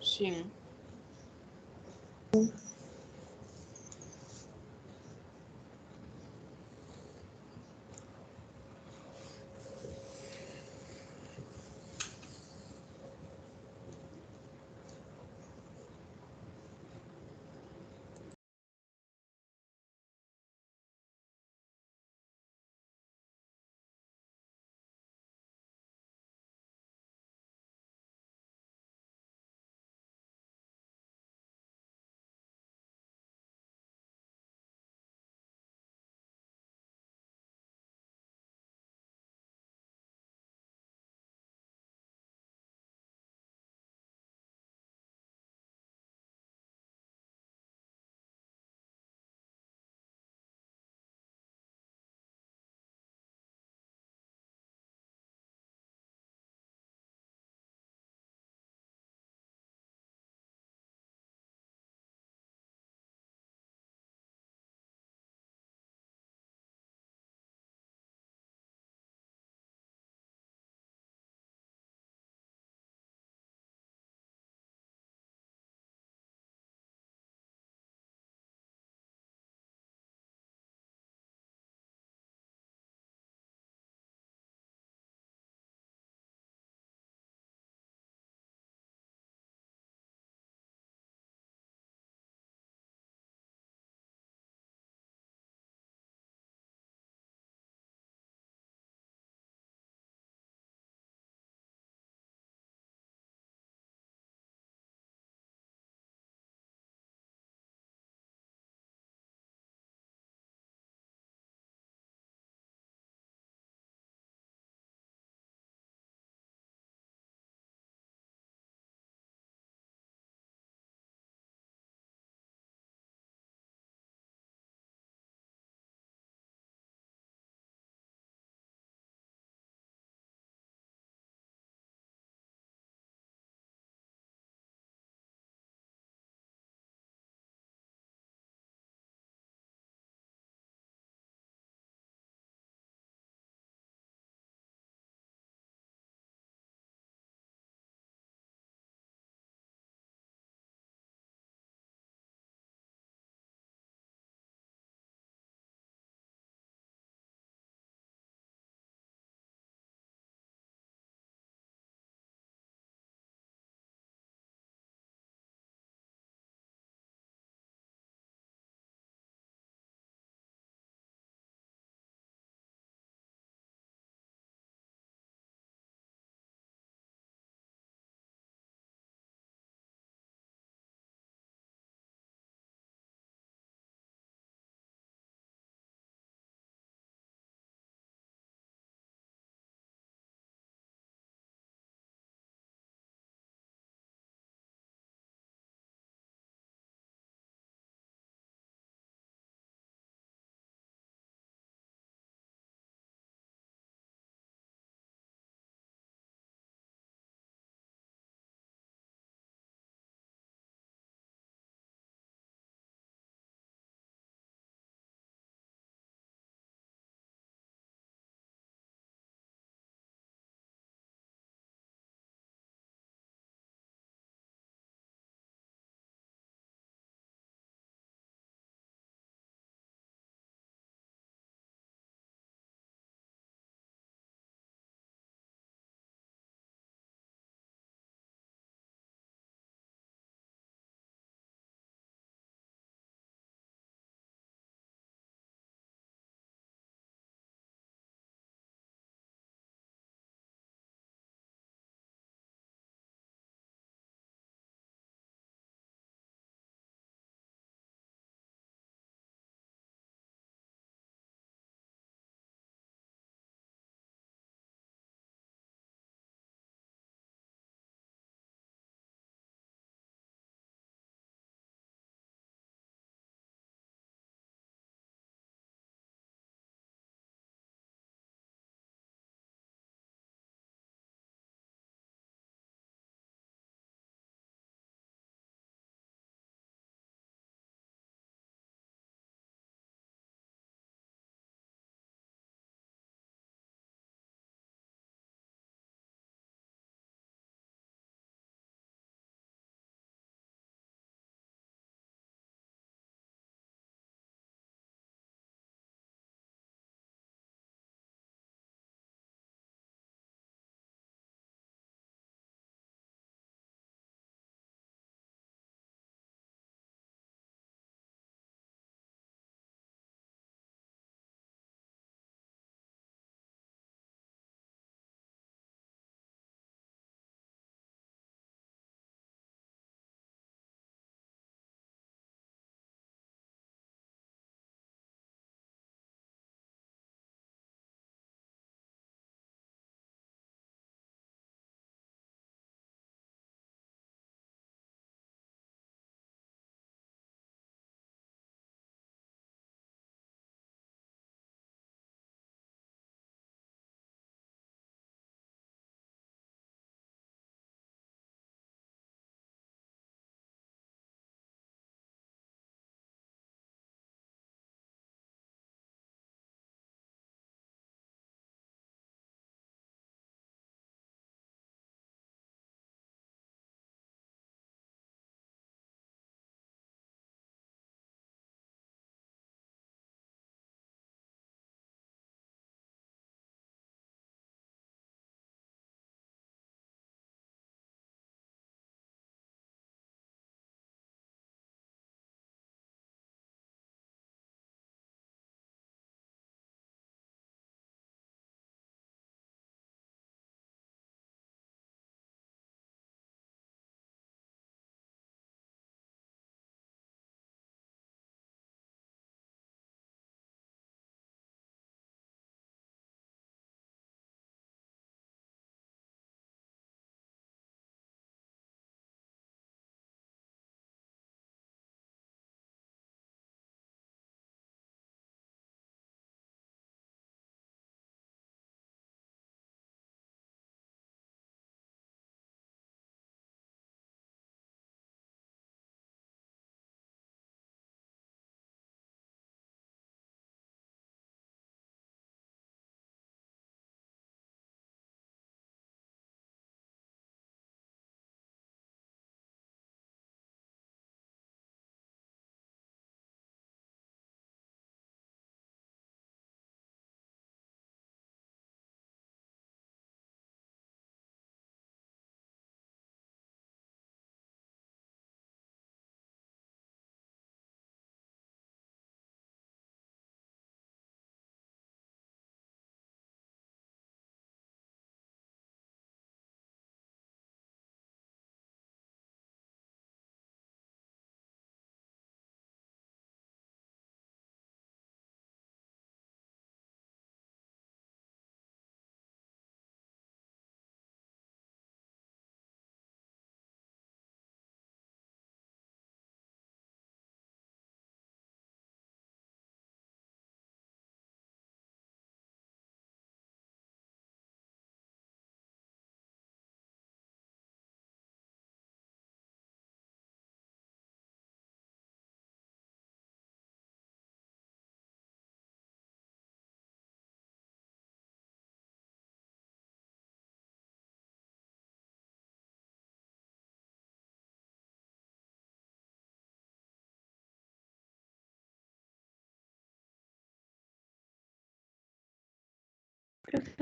Sim.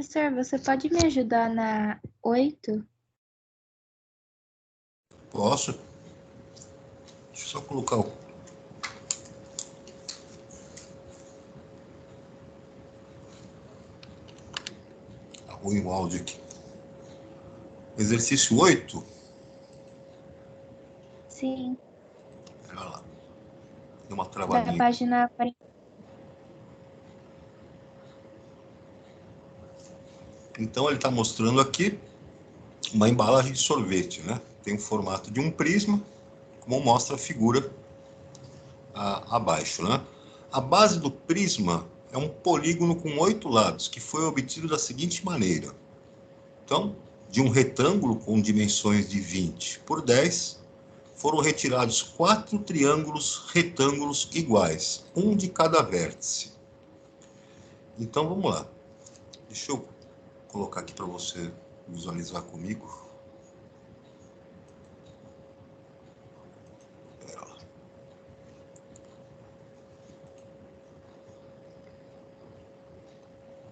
Professor, você pode me ajudar na 8?
Posso? Deixa eu só colocar o... Tá ruim o áudio aqui. Exercício 8.
Sim,
Pera lá. Deu uma
da
travadinha.
página 40.
Então, ele está mostrando aqui uma embalagem de sorvete, né? Tem o formato de um prisma, como mostra a figura abaixo, né? A base do prisma é um polígono com 8 lados, que foi obtido da seguinte maneira. Então, de um retângulo com dimensões de 20 por 10, foram retirados 4 triângulos retângulos iguais, um de cada vértice. Então, vamos lá. Deixa eu colocar aqui para você visualizar comigo.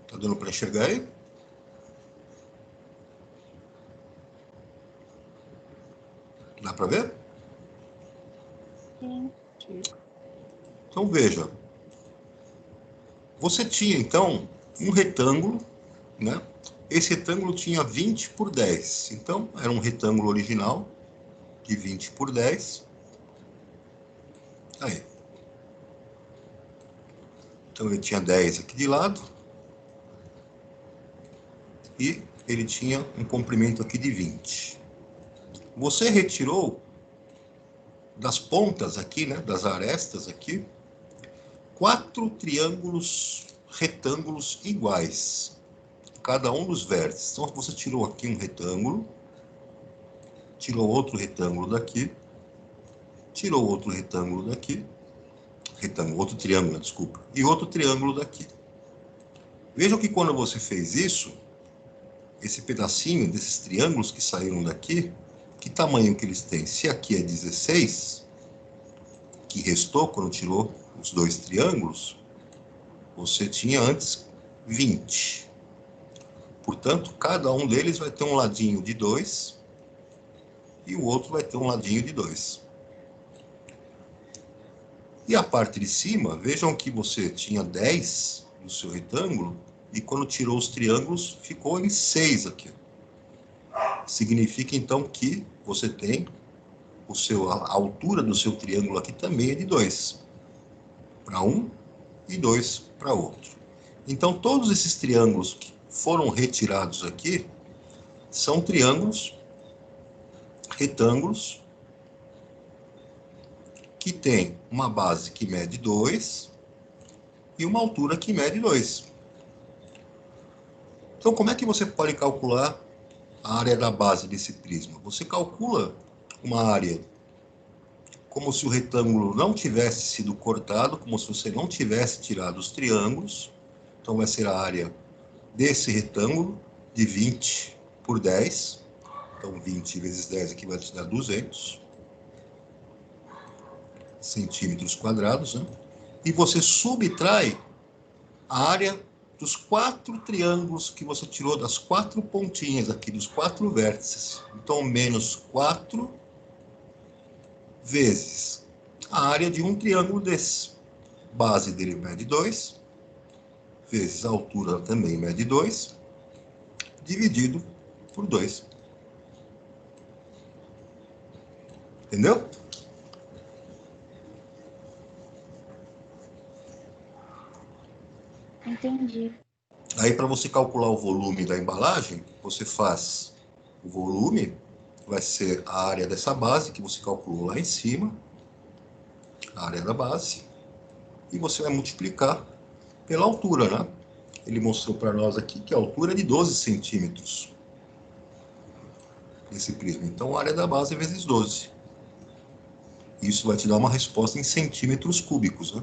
Tá dando para enxergar aí? Dá para ver?
Sim.
Então, veja. Você tinha, então, um retângulo, né? Esse retângulo tinha 20 por 10. Então, era um retângulo original de 20 por 10. Aí. Então, ele tinha 10 aqui de lado. E ele tinha um comprimento aqui de 20. Você retirou das pontas aqui, né? Das arestas aqui, 4 triângulos retângulos iguais, cada um dos vértices. Então, você tirou aqui um retângulo, tirou outro retângulo daqui, tirou outro retângulo daqui, outro triângulo, desculpa, e outro triângulo daqui. Vejam que quando você fez isso, esse pedacinho desses triângulos que saíram daqui, que tamanho que eles têm? Se aqui é 16, que restou quando tirou os dois triângulos, você tinha antes 20. Portanto, cada um deles vai ter um ladinho de 2 e o outro vai ter um ladinho de 2. E a parte de cima, vejam que você tinha 10 no seu retângulo e quando tirou os triângulos ficou em 6 aqui. Significa então que você tem a altura do seu triângulo aqui também é de 2 para um e 2 para outro. Então todos esses triângulos que foram retirados aqui são triângulos retângulos que tem uma base que mede 2 e uma altura que mede 2. Então, como é que você pode calcular a área da base desse prisma? Você calcula uma área como se o retângulo não tivesse sido cortado, como se você não tivesse tirado os triângulos. Então, vai ser a área desse retângulo de 20 por 10. Então, 20 vezes 10 aqui vai te dar 200 centímetros quadrados, né? E você subtrai a área dos 4 triângulos que você tirou das 4 pontinhas aqui, dos 4 vértices. Então, menos 4 vezes a área de um triângulo desse. Base dele mede 2, vezes a altura também mede 2, dividido por 2. Entendeu?
Entendi.
Aí, para você calcular o volume da embalagem, você faz o volume, vai ser a área dessa base, que você calculou lá em cima, a área da base, e você vai multiplicar pela altura, né? Ele mostrou para nós aqui que a altura é de 12 centímetros desse prisma. Então, a área da base é vezes 12. Isso vai te dar uma resposta em centímetros cúbicos, né?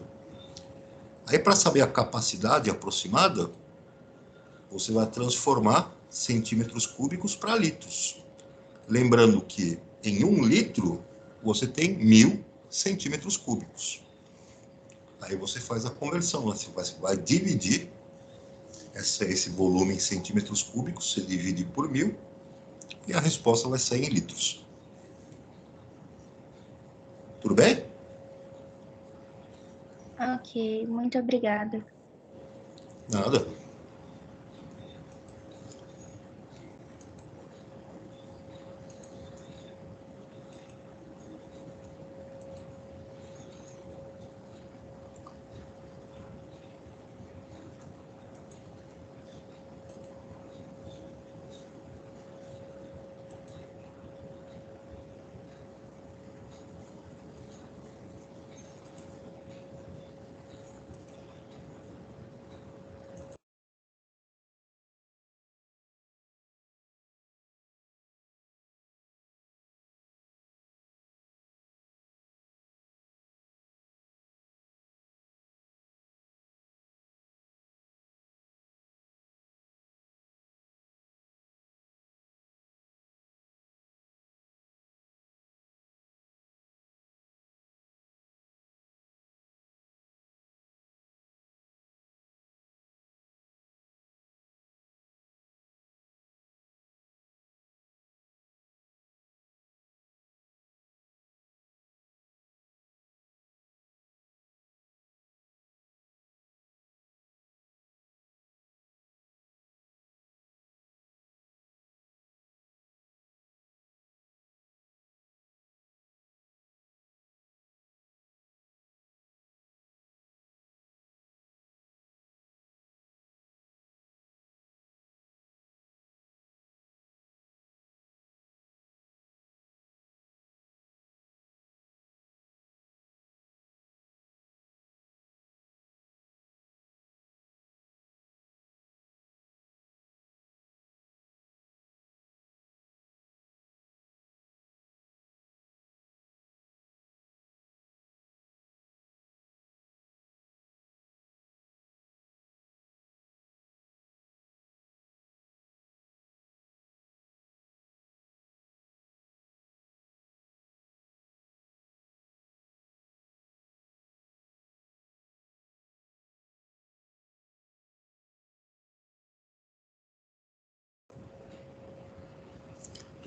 Aí, para saber a capacidade aproximada, você vai transformar centímetros cúbicos para litros. Lembrando que em 1 litro, você tem 1000 centímetros cúbicos. Aí você faz a conversão, você vai dividir esse volume em centímetros cúbicos, você divide por 1000 e a resposta vai sair em litros. Tudo bem?
Ok, muito obrigada.
Nada.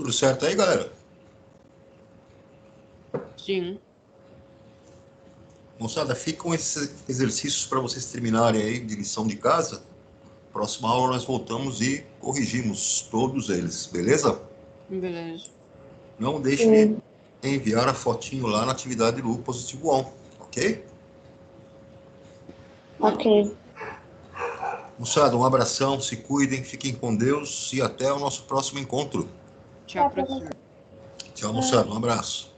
Tudo certo aí, galera?
Sim.
Moçada, ficam esses exercícios para vocês terminarem aí de lição de casa. Próxima aula nós voltamos e corrigimos todos eles, beleza?
Beleza.
Não deixe de enviar a fotinho lá na atividade do Positivo On, ok?
Ok.
Moçada, um abração, se cuidem, fiquem com Deus e até o nosso próximo encontro.
Tchau pra você.
Tchau, moçada, um abraço.